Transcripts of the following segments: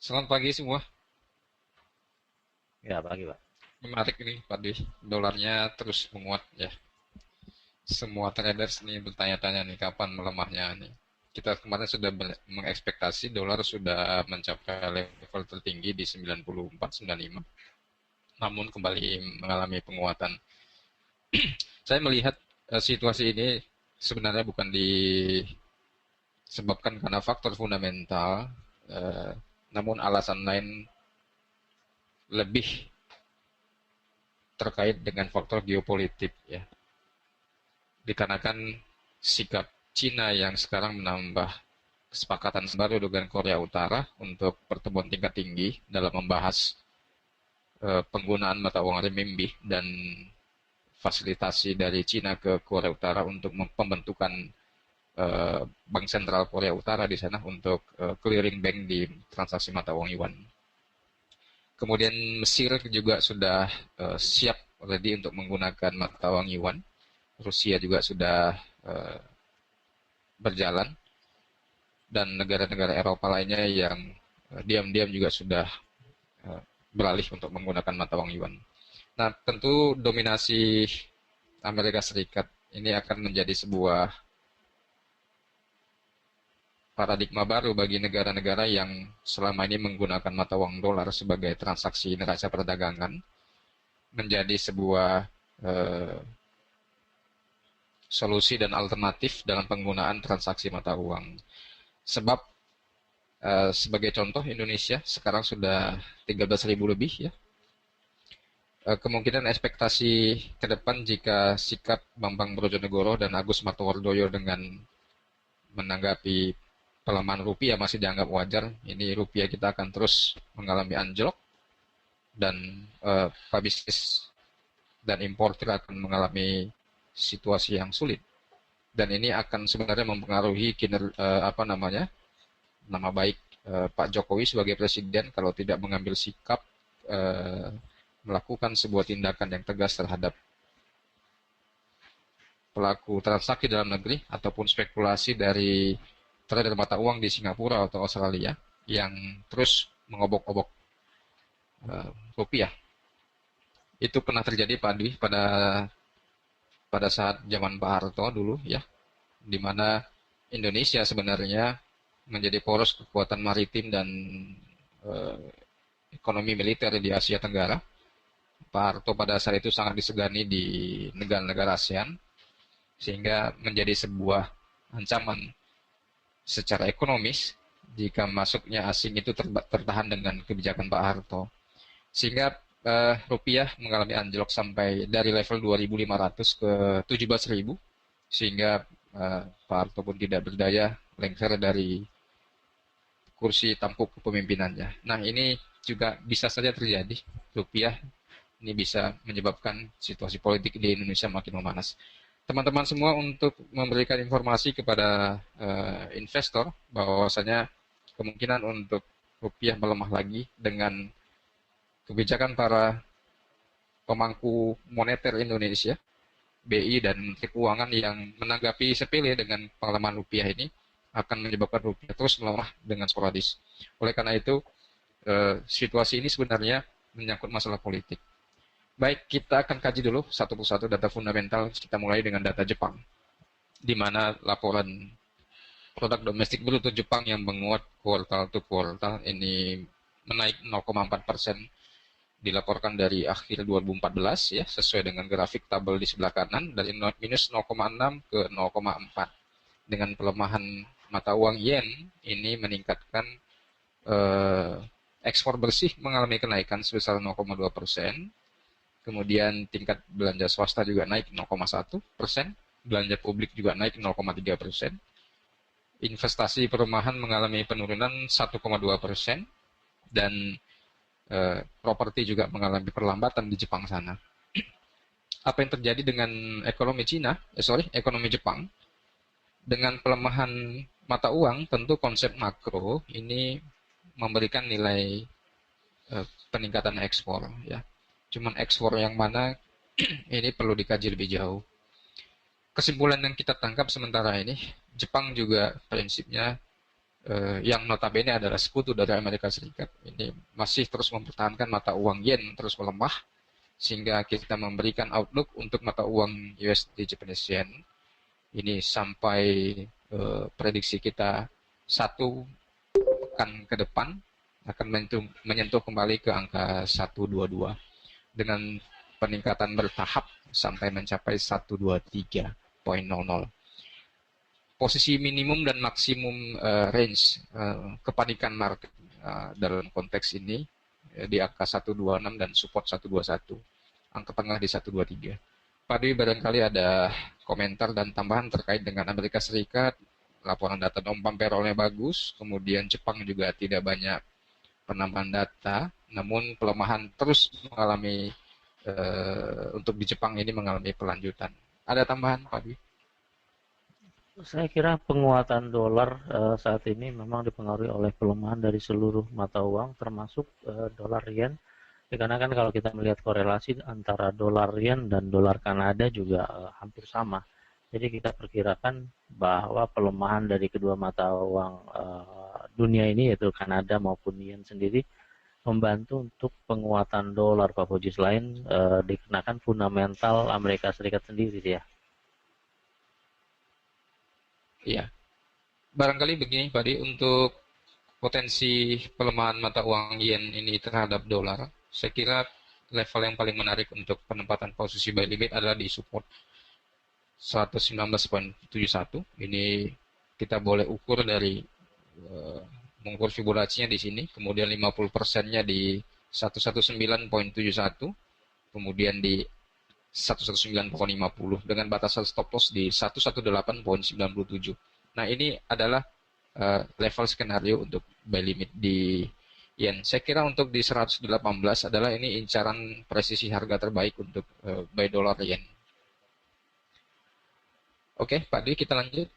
Selamat pagi semua. Ya, pagi, Pak. Menarik ini, Pak Dwi. Dolarnya terus menguat ya. Semua traders nih bertanya-tanya nih kapan melemahnya nih. Kita kemarin sudah mengekspektasi dolar sudah mencapai level tertinggi di 94, 95. Namun kembali mengalami penguatan. Saya melihat situasi ini sebenarnya bukan disebabkan karena faktor fundamental, eh, namun alasan lain lebih terkait dengan faktor geopolitik ya. Dikarenakan sikap Cina yang sekarang menambah kesepakatan baru dengan Korea Utara untuk pertemuan tingkat tinggi dalam membahas penggunaan mata uang renminbi dan fasilitasi dari Cina ke Korea Utara untuk pembentukan Bank Sentral Korea Utara di sana untuk clearing bank di transaksi mata uang yuan. Kemudian Mesir juga sudah siap ready untuk menggunakan mata uang yuan. Rusia juga sudah berjalan dan negara-negara Eropa lainnya yang diam-diam juga sudah beralih untuk menggunakan mata uang yuan. Nah, tentu dominasi Amerika Serikat ini akan menjadi sebuah paradigma baru bagi negara-negara yang selama ini menggunakan mata uang dolar sebagai transaksi neraca perdagangan menjadi sebuah eh, solusi dan alternatif dalam penggunaan transaksi mata uang. Sebab sebagai contoh Indonesia sekarang sudah 13.000 lebih ya. Kemungkinan ekspektasi ke depan jika sikap Bambang Brojonegoro dan Agus Martowardoyo dengan menanggapi pelemahan rupiah masih dianggap wajar, ini rupiah kita akan terus mengalami anjlok dan pebisnis dan importer akan mengalami situasi yang sulit. Dan ini akan sebenarnya mempengaruhi apa namanya nama baik Pak Jokowi sebagai presiden kalau tidak mengambil sikap eh, melakukan sebuah tindakan yang tegas terhadap pelaku transaksi dalam negeri ataupun spekulasi dari trader mata uang di Singapura atau Australia yang terus mengobok-obok rupiah. Itu pernah terjadi Pak Dwi pada saat zaman Pak Harto dulu ya, di mana Indonesia sebenarnya menjadi poros kekuatan maritim dan eh, ekonomi militer di Asia Tenggara. Pak Harto pada saat itu sangat disegani di negara-negara ASEAN sehingga menjadi sebuah ancaman secara ekonomis jika masuknya asing itu tertahan dengan kebijakan Pak Harto. Sehingga rupiah mengalami anjlok sampai dari level 2.500 ke 17.000 sehingga Pak Harto pun tidak berdaya lengser dari kursi tampuk kepemimpinannya. Nah, ini juga bisa saja terjadi. Rupiah ini bisa menyebabkan situasi politik di Indonesia makin memanas. Teman-teman semua untuk memberikan informasi kepada investor bahwasanya kemungkinan untuk rupiah melemah lagi dengan kebijakan para pemangku moneter Indonesia, BI dan Menteri Keuangan yang menanggapi sepele dengan pelemahan rupiah ini akan menyebabkan rupiah terus melemah dengan sporadis. Oleh karena itu, situasi ini sebenarnya menyangkut masalah politik. Baik, kita akan kaji dulu satu persatu data fundamental. Kita mulai dengan data Jepang, di mana laporan produk domestik bruto Jepang yang menguat kuartal to kuartal ini menaik 0,4% dilaporkan dari akhir 2014 ya, sesuai dengan grafik tabel di sebelah kanan dari minus 0,6 ke 0,4. Dengan pelemahan mata uang yen ini meningkatkan eh, ekspor bersih mengalami kenaikan sebesar 0,2%. Kemudian tingkat belanja swasta juga naik 0,1%, belanja publik juga naik 0,3%. Investasi perumahan mengalami penurunan 1,2% dan properti juga mengalami perlambatan di Jepang sana. Apa yang terjadi dengan ekonomi Jepang dengan pelemahan mata uang, tentu konsep makro ini memberikan nilai peningkatan ekspor ya. Cuman ekspor yang mana ini perlu dikaji lebih jauh. Kesimpulan yang kita tangkap sementara ini, Jepang juga prinsipnya yang notabene adalah sekutu dari Amerika Serikat, ini masih terus mempertahankan mata uang yen terus melemah, sehingga kita memberikan outlook untuk mata uang USD Japanese Yen ini sampai prediksi kita satu pekan ke depan akan menyentuh kembali ke angka 122 dengan peningkatan bertahap sampai mencapai 123.00. Posisi minimum dan maksimum range kepanikan market dalam konteks ini di angka 126 dan support 121. Angka tengah di 123. Pak Dwi barangkali ada komentar dan tambahan terkait dengan Amerika Serikat, laporan data non-farm payroll-nya bagus, kemudian Jepang juga tidak banyak penambahan data, namun pelemahan terus mengalami untuk di Jepang ini mengalami pelanjutan. Ada tambahan Pak Dwi? Saya kira penguatan dolar saat ini memang dipengaruhi oleh pelemahan dari seluruh mata uang, termasuk dolar yen. Karena kan kalau kita melihat korelasi antara dolar yen dan dolar Kanada juga hampir sama. Jadi kita perkirakan bahwa pelemahan dari kedua mata uang dunia ini, yaitu Kanada maupun yen sendiri, membantu untuk penguatan dolar, Pak Puji, selain dikenakan fundamental Amerika Serikat sendiri ya. Iya. Barangkali begini Pak Dwi, untuk potensi pelemahan mata uang yen ini terhadap dolar, saya kira level yang paling menarik untuk penempatan posisi buy limit adalah di support 119.71. Ini kita boleh ukur dari mengukur Fibonacci-nya di sini, kemudian 50%-nya di 119.71, kemudian di 119.50 dengan batasan stop loss di 118.97. Nah, ini adalah level skenario untuk buy limit di yen. Saya kira untuk di 118 adalah ini incaran presisi harga terbaik untuk buy dolar yen. Oke, Pak Dwi, kita lanjut.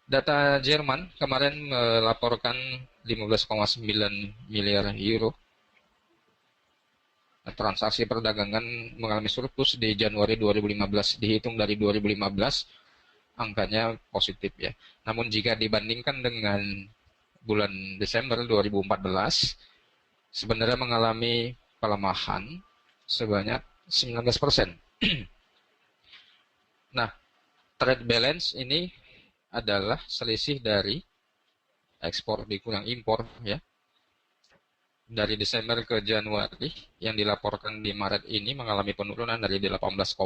Data Jerman kemarin melaporkan 15,9 miliar euro transaksi perdagangan mengalami surplus di Januari 2015. Dihitung dari 2015, angkanya positif ya. Namun jika dibandingkan dengan bulan Desember 2014, sebenarnya mengalami pelemahan sebanyak 19%. Nah, trade balance ini adalah selisih dari ekspor dikurang impor ya. Dari Desember ke Januari yang dilaporkan di Maret ini mengalami penurunan dari 18,9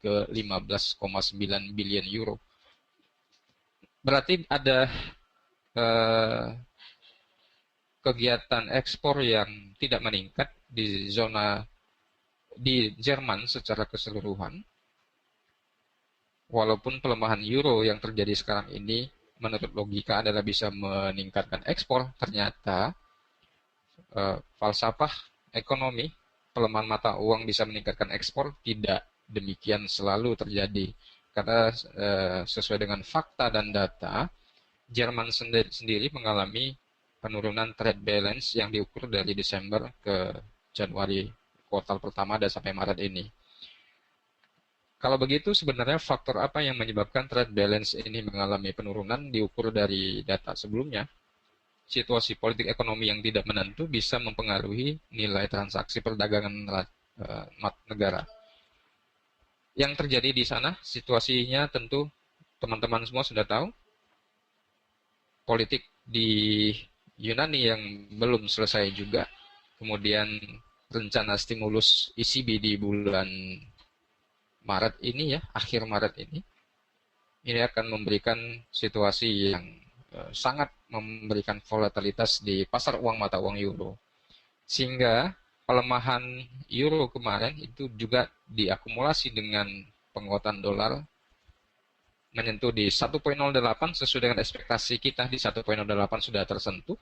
ke 15,9 billion euro. Berarti ada kegiatan ekspor yang tidak meningkat di zona di Jerman secara keseluruhan. Walaupun pelemahan euro yang terjadi sekarang ini menurut logika adalah bisa meningkatkan ekspor, ternyata falsafah ekonomi pelemahan mata uang bisa meningkatkan ekspor tidak demikian selalu terjadi, karena sesuai dengan fakta dan data, Jerman sendiri mengalami penurunan trade balance yang diukur dari Desember ke Januari, kuartal pertama dan sampai Maret ini. Kalau begitu, sebenarnya faktor apa yang menyebabkan trade balance ini mengalami penurunan diukur dari data sebelumnya? Situasi politik ekonomi yang tidak menentu bisa mempengaruhi nilai transaksi perdagangan negara. Yang terjadi di sana, situasinya tentu teman-teman semua sudah tahu. Politik di Yunani yang belum selesai juga. Kemudian rencana stimulus ECB di bulan Maret ini ya, akhir Maret ini akan memberikan situasi yang sangat memberikan volatilitas di pasar uang mata uang euro. Sehingga pelemahan euro kemarin itu juga diakumulasi dengan penguatan dolar menyentuh di 1.08 sesuai dengan ekspektasi kita di 1.08 sudah tersentuh.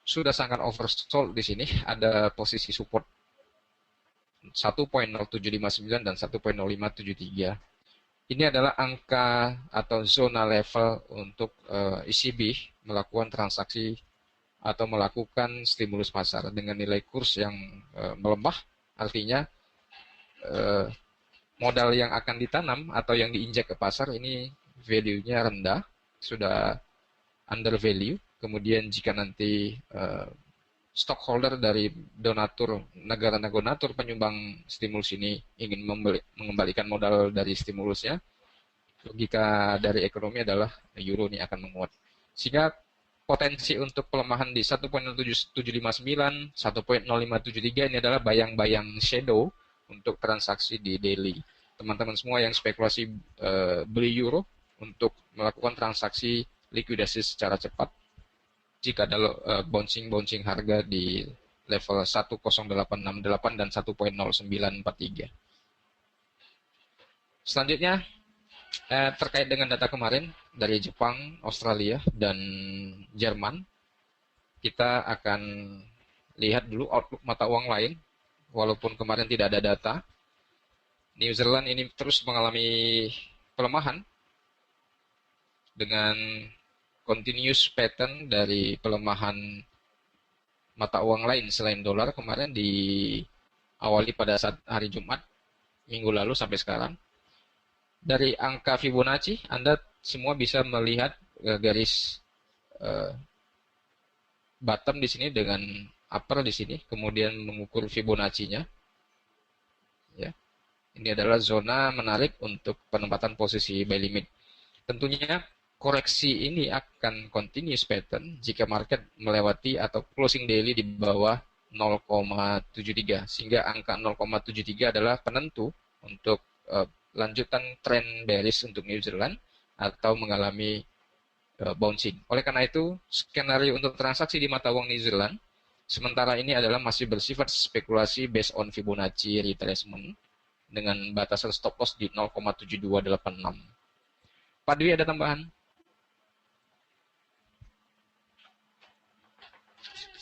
Sudah sangat oversold di sini, ada posisi support 1.0759 dan 1.0573. Ini adalah angka atau zona level untuk ECB melakukan transaksi atau melakukan stimulus pasar dengan nilai kurs yang melemah, artinya modal yang akan ditanam atau yang diinjek ke pasar ini value-nya rendah, sudah under value. Kemudian jika nanti stockholder dari negara-negara donatur penyumbang stimulus ini ingin mengembalikan modal dari stimulusnya, logika dari ekonomi adalah euro ini akan menguat. Sehingga potensi untuk pelemahan di 1.0759, 1.0573 ini adalah bayang-bayang shadow untuk transaksi di daily. Teman-teman semua yang spekulasi beli euro untuk melakukan transaksi likuidasi secara cepat, jika ada bouncing harga di level 10868 dan 1.0943. Selanjutnya, terkait dengan data kemarin dari Jepang, Australia, dan Jerman, kita akan lihat dulu outlook mata uang lain. Walaupun kemarin tidak ada data, New Zealand ini terus mengalami pelemahan dengan continuous pattern dari pelemahan mata uang lain selain dolar kemarin diawali pada saat hari Jumat minggu lalu sampai sekarang. Dari angka Fibonacci, Anda semua bisa melihat garis bottom di sini dengan upper di sini, kemudian mengukur Fibonacci-nya. Ya. Ini adalah zona menarik untuk penempatan posisi buy limit. Tentunya koreksi ini akan continuous pattern jika market melewati atau closing daily di bawah 0,73, sehingga angka 0,73 adalah penentu untuk lanjutan tren bearish untuk New Zealand atau mengalami bouncing. Oleh karena itu, skenario untuk transaksi di mata uang New Zealand sementara ini adalah masih bersifat spekulasi based on Fibonacci retracement dengan batasan stop loss di 0,7286. Pak Dwi ada tambahan?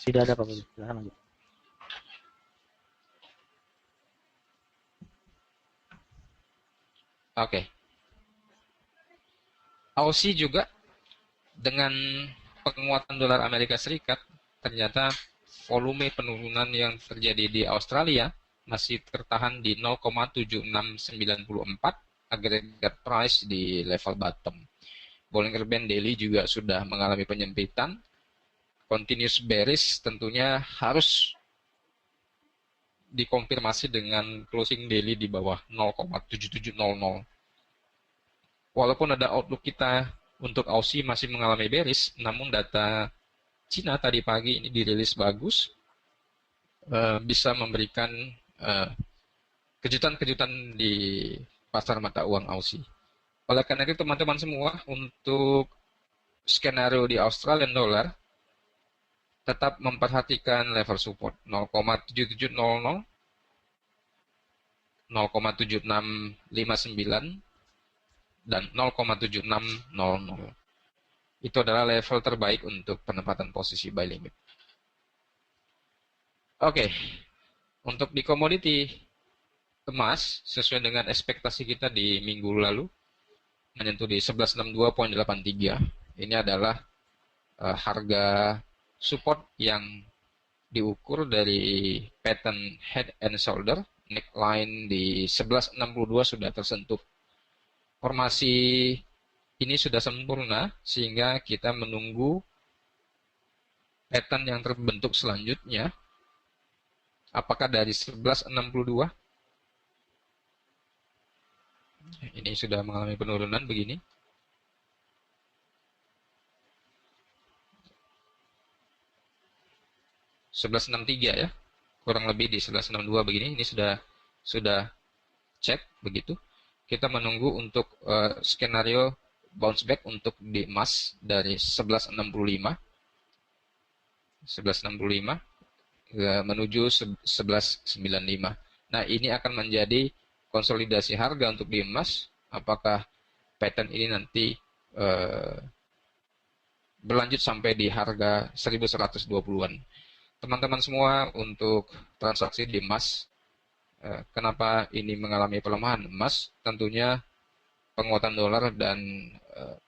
Tidak ada Pak Budi, silahkan lanjut. Oke. Aussie juga dengan penguatan dolar Amerika Serikat, ternyata volume penurunan yang terjadi di Australia masih tertahan di 0,7694 aggregate price di level bottom. Bollinger Band Daily juga sudah mengalami penyempitan. Continuous bearish tentunya harus dikonfirmasi dengan closing daily di bawah 0,7700. Walaupun ada outlook kita untuk Aussie masih mengalami bearish, namun data Cina tadi pagi ini dirilis bagus, bisa memberikan kejutan-kejutan di pasar mata uang Aussie. Oleh karena itu teman-teman semua, untuk skenario di Australian dollar tetap memperhatikan level support 0,7700, 0,7659 dan 0,7600. Itu adalah level terbaik untuk penempatan posisi buy limit. Oke. Untuk di komoditi emas, sesuai dengan ekspektasi kita di minggu lalu, menyentuh di 1162.83. Ini adalah harga support yang diukur dari pattern head and shoulder, neckline di 1162 sudah tersentuh. Formasi ini sudah sempurna sehingga kita menunggu pattern yang terbentuk selanjutnya. Apakah dari 1162? Ini sudah mengalami penurunan begini. .1163 ya. Kurang lebih di 1162 begini. Ini sudah cek begitu. Kita menunggu untuk skenario bounce back untuk di emas dari 1165 menuju 1195. Nah, ini akan menjadi konsolidasi harga untuk di emas. Apakah pattern ini nanti berlanjut sampai di harga 1120-an. Teman-teman semua, untuk transaksi di emas, kenapa ini mengalami pelemahan? Emas tentunya penguatan dolar dan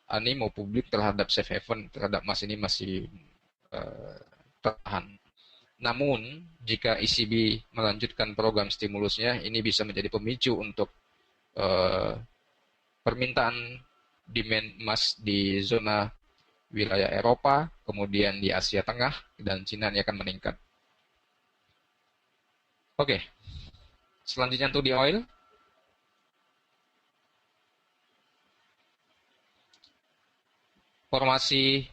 animo publik terhadap safe haven terhadap emas ini masih tertahan. Namun, jika ECB melanjutkan program stimulusnya, ini bisa menjadi pemicu untuk permintaan demand emas di zona wilayah Eropa, kemudian di Asia Tengah, dan Cina ini akan meningkat. Oke, selanjutnya untuk di oil. Formasi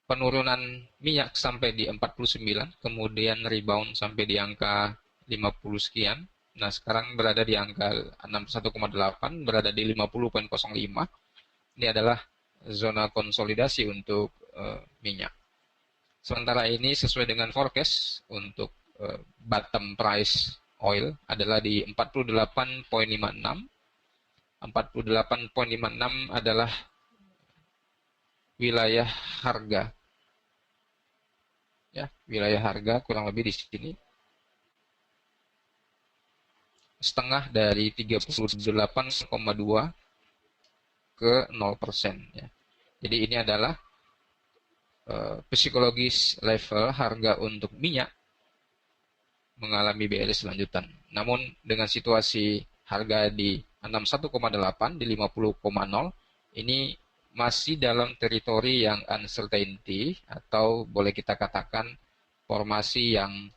penurunan minyak sampai di 49, kemudian rebound sampai di angka 50 sekian. Nah, sekarang berada di angka 61,8, berada di 50,05. Ini adalah zona konsolidasi untuk minyak. Sementara ini sesuai dengan forecast untuk bottom price oil adalah di 48,56. 48,56 adalah wilayah harga, ya, wilayah harga kurang lebih di sini setengah dari 38,2 ke 0%, ya. Jadi ini adalah psikologis level harga untuk minyak mengalami bearish lanjutan. Namun dengan situasi harga di 61,8 di 50,0 ini masih dalam teritori yang uncertainty, atau boleh kita katakan formasi yang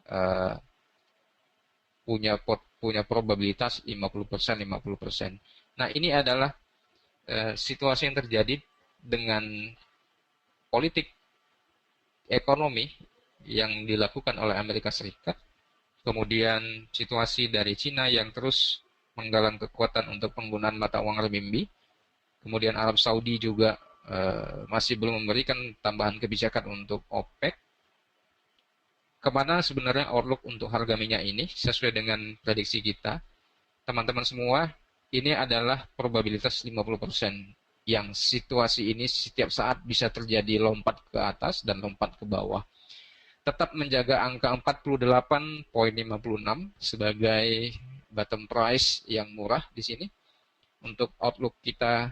uh, punya probabilitas 50%, 50%. Nah, ini adalah situasi yang terjadi dengan politik ekonomi yang dilakukan oleh Amerika Serikat, kemudian situasi dari Cina yang terus menggalang kekuatan untuk penggunaan mata uang renminbi, kemudian Arab Saudi juga masih belum memberikan tambahan kebijakan untuk OPEC. Kemana sebenarnya outlook untuk harga minyak ini sesuai dengan prediksi kita, teman-teman semua, ini adalah probabilitas 50%, yang situasi ini setiap saat bisa terjadi lompat ke atas dan lompat ke bawah. Tetap menjaga angka 48,56 sebagai bottom price yang murah di sini. Untuk outlook kita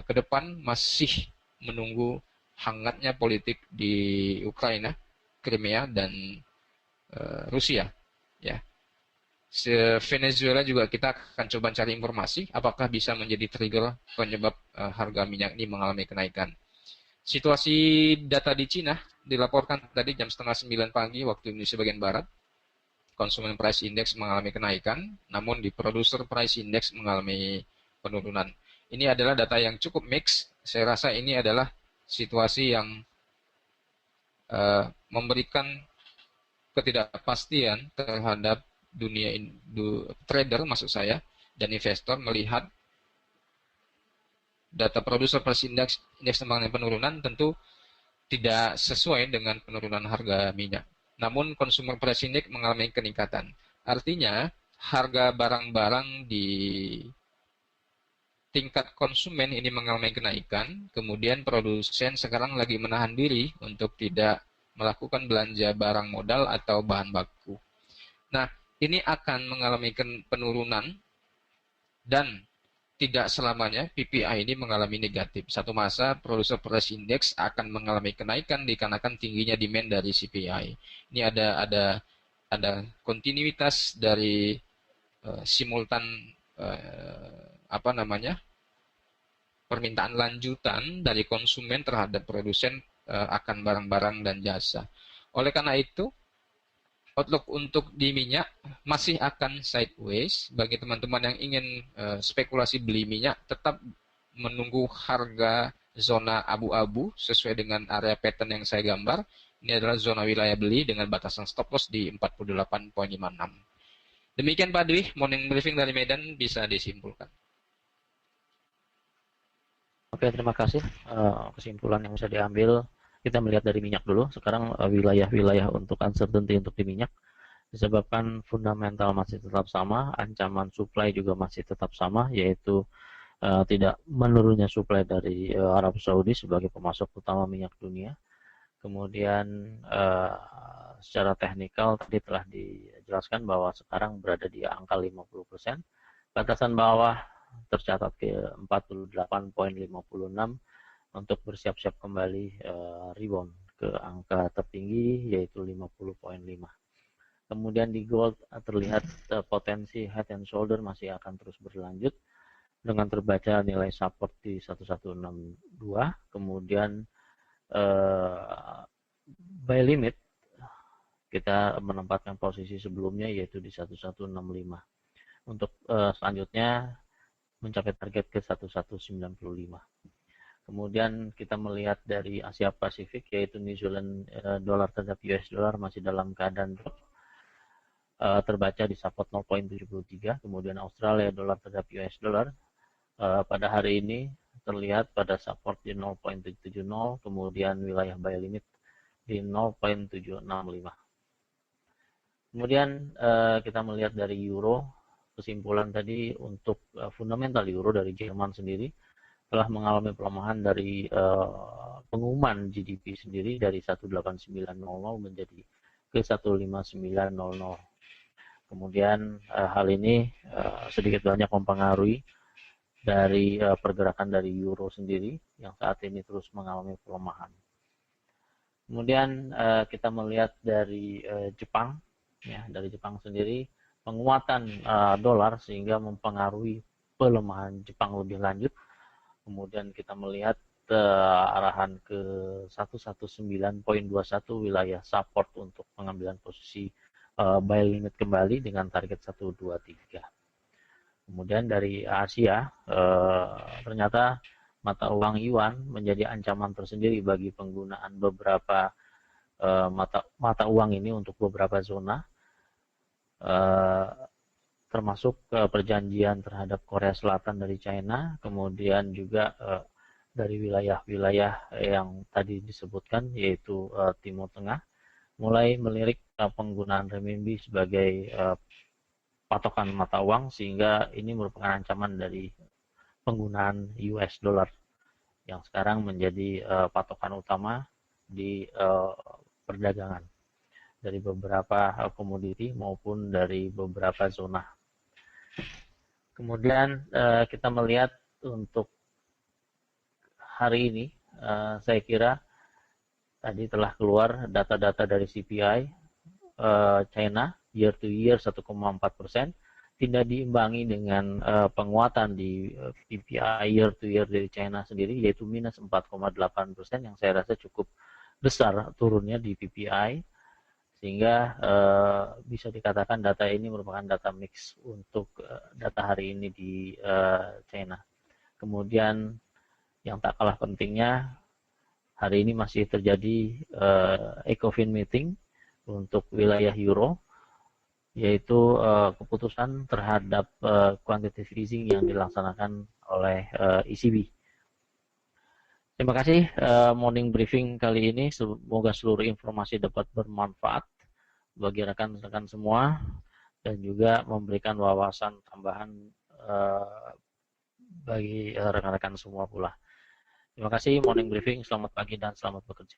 ke depan masih menunggu hangatnya politik di Ukraina, Crimea, dan Rusia, ya. Venezuela juga kita akan coba cari informasi apakah bisa menjadi trigger penyebab harga minyak ini mengalami kenaikan. Situasi data di Cina dilaporkan tadi jam 8:30 pagi waktu Indonesia bagian Barat. Consumer Price Index mengalami kenaikan, namun di Producer Price Index mengalami penurunan. Ini adalah data yang cukup mix. Saya rasa ini adalah situasi yang memberikan ketidakpastian terhadap dunia trader, maksud saya, dan investor melihat data Producer Price Index, indeks mengalami penurunan, tentu tidak sesuai dengan penurunan harga minyak. Namun Consumer Price Index mengalami peningkatan. Artinya harga barang-barang di tingkat konsumen ini mengalami kenaikan, kemudian produsen sekarang lagi menahan diri untuk tidak melakukan belanja barang modal atau bahan baku. Nah, ini akan mengalami penurunan, dan tidak selamanya PPI ini mengalami negatif. Satu masa Producer Price Index akan mengalami kenaikan dikarenakan tingginya demand dari CPI. Ini ada kontinuitas dari simultan apa namanya, permintaan lanjutan dari konsumen terhadap produsen akan barang-barang dan jasa. Oleh karena itu, outlook untuk di minyak masih akan sideways. Bagi teman-teman yang ingin spekulasi beli minyak, tetap menunggu harga zona abu-abu sesuai dengan area pattern yang saya gambar. Ini adalah zona wilayah beli dengan batasan stop loss di 48,56. Demikian Pak Dwi, morning briefing dari Medan bisa disimpulkan. Oke, terima kasih. Kesimpulan yang bisa diambil, kita melihat dari minyak dulu. Sekarang wilayah-wilayah untuk uncertainty untuk di minyak disebabkan fundamental masih tetap sama, ancaman supply juga masih tetap sama, yaitu tidak menurunnya supply dari Arab Saudi sebagai pemasok utama minyak dunia. Kemudian secara teknikal tadi telah dijelaskan bahwa sekarang berada di angka 50%. Batasan bawah tercatat ke 48,56 untuk bersiap-siap kembali rebound ke angka tertinggi yaitu 50,5. Kemudian di gold terlihat potensi head and shoulder masih akan terus berlanjut dengan terbaca nilai support di 1162, kemudian buy limit kita menempatkan posisi sebelumnya yaitu di 1165. Untuk selanjutnya mencapai target ke 1195. Kemudian kita melihat dari Asia Pasifik yaitu New Zealand dolar terhadap US dollar masih dalam keadaan drop, terbaca di support 0.73. Kemudian Australia dolar terhadap US dollar pada hari ini terlihat pada support di 0.770, kemudian wilayah buy limit di 0.765. Kemudian kita melihat dari euro, kesimpulan tadi untuk fundamental euro dari Jerman sendiri telah mengalami pelemahan dari pengumuman GDP sendiri dari 18900 menjadi ke 15900. Kemudian hal ini sedikit banyak mempengaruhi dari pergerakan dari euro sendiri yang saat ini terus mengalami pelemahan. Kemudian kita melihat dari Jepang, ya dari Jepang sendiri penguatan dolar sehingga mempengaruhi pelemahan Jepang lebih lanjut. Kemudian kita melihat arahan ke 119.21 wilayah support untuk pengambilan posisi buy limit kembali dengan target 123. Kemudian dari Asia ternyata mata uang yuan menjadi ancaman tersendiri bagi penggunaan beberapa mata uang ini untuk beberapa zona, termasuk perjanjian terhadap Korea Selatan dari China, kemudian juga dari wilayah-wilayah yang tadi disebutkan yaitu Timur Tengah, mulai melirik penggunaan renminbi sebagai patokan mata uang, sehingga ini merupakan ancaman dari penggunaan US dollar yang sekarang menjadi patokan utama di perdagangan dari beberapa komoditi maupun dari beberapa zona. Kemudian kita melihat untuk hari ini, saya kira tadi telah keluar data-data dari CPI China year to year 1,4%, tidak diimbangi dengan penguatan di PPI year to year dari China sendiri yaitu minus 4,8%, yang saya rasa cukup besar turunnya di PPI, sehingga bisa dikatakan data ini merupakan data mix untuk data hari ini di China. Kemudian yang tak kalah pentingnya, hari ini masih terjadi ECOFIN meeting untuk wilayah Euro, yaitu keputusan terhadap quantitative easing yang dilaksanakan oleh ECB. Terima kasih morning briefing kali ini. Semoga seluruh informasi dapat bermanfaat bagi rekan-rekan semua dan juga memberikan wawasan tambahan bagi rekan-rekan semua pula. Terima kasih morning briefing. Selamat pagi dan selamat bekerja.